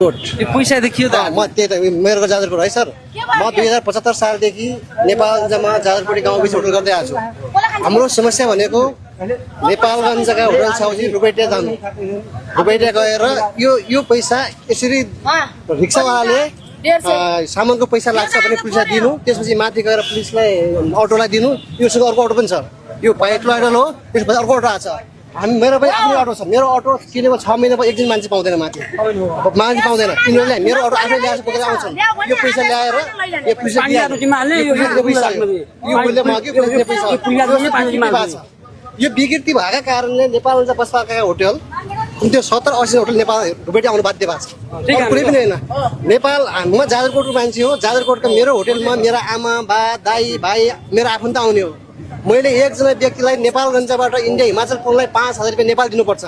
पैसा देखियो त म त्यही त मेरो जाजरकोट है सर। म 2075 सालदेखि नेपालमा जाजरकोटी गाउँ बिच होटल गर्दै आएको छु। हाम्रो समस्या भनेको नेपालगञ्जका होटल छाउजी रुपैटिया जानु, रुपैटिया गएर यो पैसा यसरी रिक्सावालाले सामानको पैसा लाग्छ भने पुलिसलाई दिनु, त्यसपछि माथि गएर पुलिसलाई अटोलाई दिनु। योसँग अर्को अटो पनि छ, यो पाइटलो आइडल हो, त्यसपछि अर्को अटो आएको छ। मेरो पनि आफ्नो अटो छ, मेरो अटो किनेको 6 महिनामा एकदिन मान्छे पाउँदैन, माथि मान्छे पाउँदैन। किनभने मेरो अटो आफै ल्याएर बोकेर आउँछन्। यो पैसा ल्याएर यो पैसा यो विकृति भएका कारणले नेपालमा बस्पाका होटल त्यो 70-80 होटल नेपाल रुपैटिया आउनु बाध्य भएको छ। कुनै पनि होइन। नेपाल म जाजरकोटको मान्छे हो। जाजरकोटका मेरो होटलमा मेरा आमा बा दाई भाइ मेरो आफन्त आउने हो। मैले एकजना व्यक्तिलाई नेपालगञ्जबाट इन्डिया हिमाचल पुग्नलाई 5,000 रुपियाँ नेपाल दिनुपर्छ।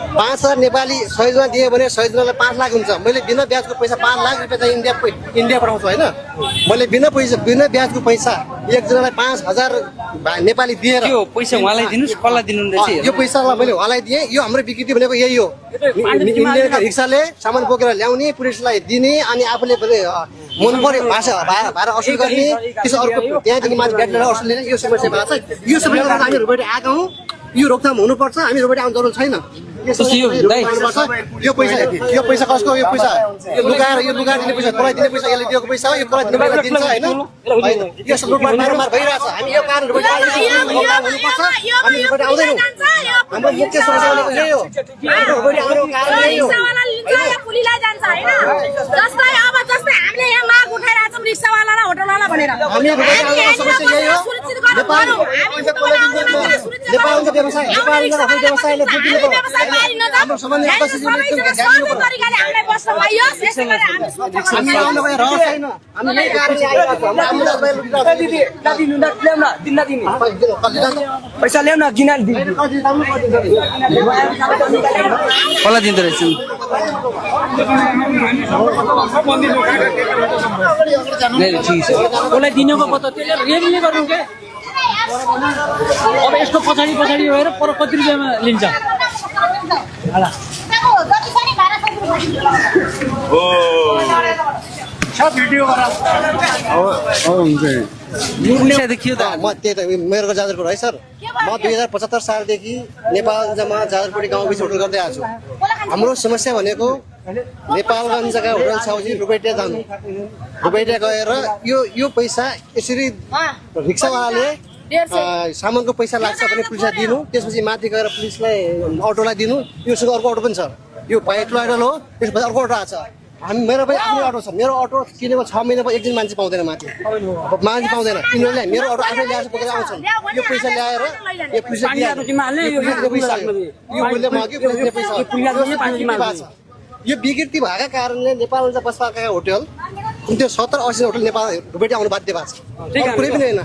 5,000 नेपाली 100 जना दिए भने 100 जनालाई 5 लाख हुन्छ। मैले बिना ब्याजको पैसा 5 लाख रुपियाँ चाहिँ इन्डिया पठाउँछु होइन। मैले बिना ब्याजको पैसा एकजनालाई 5,000 नेपाली दिएर यो पैसा उहाँलाई दिनुस्, कसलाई दिनुहुँदैछ? यो पैसालाई मैले उहाँलाई दिएँ। यो हाम्रो विकृति भनेको यही हो। इन्डियाका रिक्साले सामान बोकेर ल्याउने, पुलिसलाई दिने, अनि आफूले मन पर्यो भाडा असुल गर्ने, त्यसो अर्को त्यहाँदेखि माथि गाडी लिएर असुल लिने, यो समस्या भएको छ। यो समस्या हामी रुपैटिया आएको हौँ। यो रोकथाम हुनुपर्छ। हामी रुपैटिया आउनु जरुरी छैन। यो पैसा कसको? यो पैसा यो लुगा दिने पैसा, कसलाई दिने पैसा? यसले दिएको पैसा हो, यो कसलाई दिने पैसा दिन्छ होइन। यो सब लुटमार बारम्बार भइरहेछ। हामी यो कारण रुपैटिया हुनुपर्छ। हामी रुपैटिया आउँदैनौँ। हाम्रो मुख्य समस्या भनेको यही हो। रुपैटिया आउनुको कारण यही हो। रिक्सावाला र होटलवाला भनेर हामी रुपैटिया आउनुको समस्या यही हो। नेपालको व्यवसायले बुझ्नु पर्यो। हाम्रो सम्बन्ध हामी आउनु भयो रहर छैन। हामी यही कारणले आइरहेको छौँ। पैसा ल्याउ न, गिनाल दि कसलाई दिँदो रहेछ? ठिक छ, कसलाई दिनुको पत्ता त्यसले रेडीले गर्नु के। अब यसको पछाडि गएर पर कति रुपियाँमा लिन्छ? पैसा देखियो त म त्यही त मेरो जाजरकोट है सर। म 2075 सालदेखि नेपालमा जाजरकोटी गाउँ बिच होटल गर्दै आएको छु। हाम्रो समस्या भनेको नेपालगञ्जका होटल छाउजी रुपैटिया जानु, रुपैटिया गएर यो पैसा यसरी रिक्सावालाले सामानको पैसा लाग्छ भने पुलिसलाई दिनु, त्यसपछि माथि गएर पुलिसलाई अटोलाई दिनु। योसँग अर्को अटो पनि छ, यो पाइटलो आइडल हो, त्यसपछि अर्को अटो आएको छ। मेरो पनि आफ्नो अटो छ, मेरो अटो किनेको 6 महिनामा एकदिन मान्छे पाउँदैन, माथि मान्छे पाउँदैन। किनभने मेरो अटो आफै ल्याएर बोकेर आउँछन्। यो पैसा ल्याएर यो यो विकृति भएका कारणले नेपालमा बस्पाका होटल त्यो 70-80 होटल नेपाल रुपैटिया आउनु बाध्य भएको छ। कुनै पनि होइन।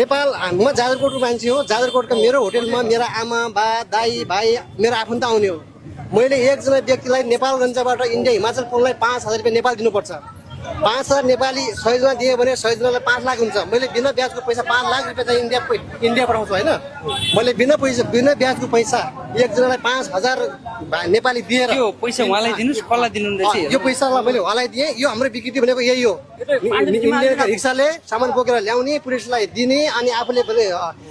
नेपाल म जाजरकोटको मान्छे हो। जाजरकोटका मेरो होटलमा मेरा आमा बा दाई भाइ मेरो आफन्त आउने हो। मैले एकजना व्यक्तिलाई नेपालगञ्जबाट इन्डिया हिमाचल पुग्नलाई 5,000 रुपियाँ नेपाल दिनुपर्छ। 5,000 नेपाली 100 जना दिए भने 100 जनालाई 5 लाख हुन्छ। मैले बिना ब्याजको पैसा 5 लाख रुपियाँ चाहिँ इन्डिया पठाउँछु होइन। मैले बिना ब्याजको पैसा एकजनालाई 5,000 नेपाली दिएर यो पैसा उहाँलाई दिनुस्, कसलाई दिनुहुँदैछ? यो पैसालाई मैले उहाँलाई दिएँ। यो हाम्रो विकृति भनेको यही हो। इन्डियाका रिक्साले सामान बोकेर ल्याउने, पुलिसलाई दिने, अनि आफूले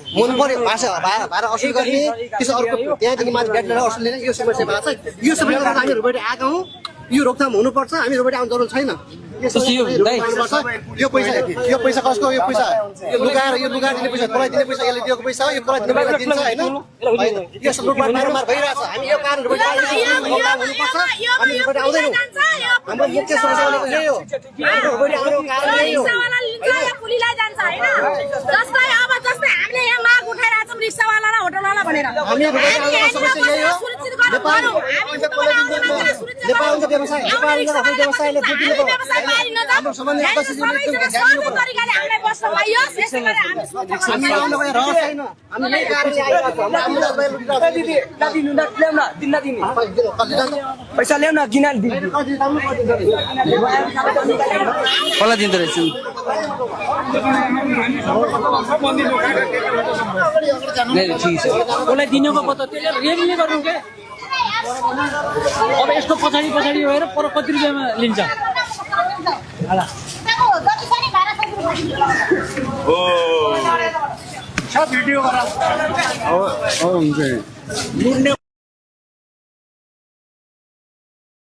मन पर्यो भाडा असुल गर्ने, त्यसो अर्को त्यहाँदेखि माथि गाडी लिएर असुल लिने, यो समस्या भएको छ। यो समस्या हामी रुपैटिया आएको हौँ। यो रोकथाम हुनुपर्छ। हामी रुपैटिया आउनु जरुरी छैन। यो पैसा कसको? यो पैसा यो लुगा दिने पैसा, कसलाई दिने पैसा? यसले दिएको पैसा हो, यो कसलाई दिने पैसा दिन्छ होइन। यो सब लुटमार बारम्बार भइरहेछ। हामी यो कारण रुपैटिया हुनुपर्छ। हामी रुपैटिया आउँदैनौँ। हाम्रो मुख्य समस्या भनेको यही हो। रुपैटिया आउनुको कारण यही हो। रिक्सावाला र होटलवाला भनेर हामी रुपैटिया आउनुको समस्या यही हो। नेपालको व्यवसायले बुझ्नु पर्यो। हाम्रो सम्बन्ध हामी आउनु भयो रहर छैन। हामी यही कारणले आइरहेको छौँ। पैसा ल्याउ न, गिनाल दि कसलाई दिँदो रहेछ? ठिक छ, कसलाई दिनुको पत्ता त्यसले रेडीले गर्नु के। अब यसको पछाडि पछाडि गएर पर कति रुपियाँमा लिन्छ हुन्छ